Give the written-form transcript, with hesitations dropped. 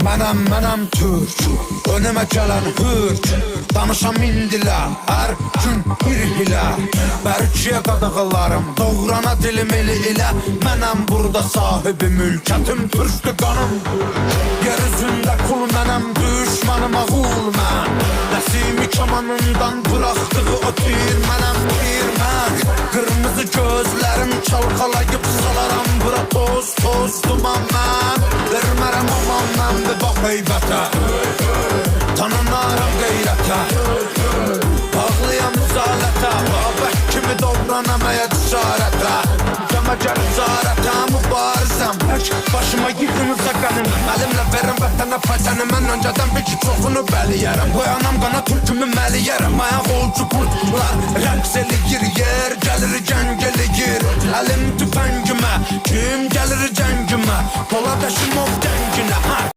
Mənəm Türk, önümə gələn hürk. Danışam indilər, hər gün bir hilə. Bərkiyə qadağalarım, doğrana dilim eli ilə. Mənəm burada sahibi mülkətim, türkdü qanım. Yer üzündə kul mənəm, düşmanıma qul mən. Nəsimi kamanından bıraxdığı o tir mənəm, tir mən. Qırmızı gözlərim çalxalayıb salaram bura toz, toz duman mən. Vermərəm aman mən bir bax heybətə, tanınaram qeyrətə. Bağlıyam üzalətə, babək kimi doğranamaya cəsarətə. Cəməcər üzarətə, mübarizəm, tək başıma yıxınıza qənim. Əlimlə verim vətənə faytəni, mən öncədən bir ki çoxunu bəliyərəm. Qoyanam qana türkümü məliyərəm, ayaq olcu qurtlar. Rəqs eləyir yer, gəlir gəng eləyir. Əlim tüfəngimə, kim gəlir cəngimə, Polad Əşimov gənginə.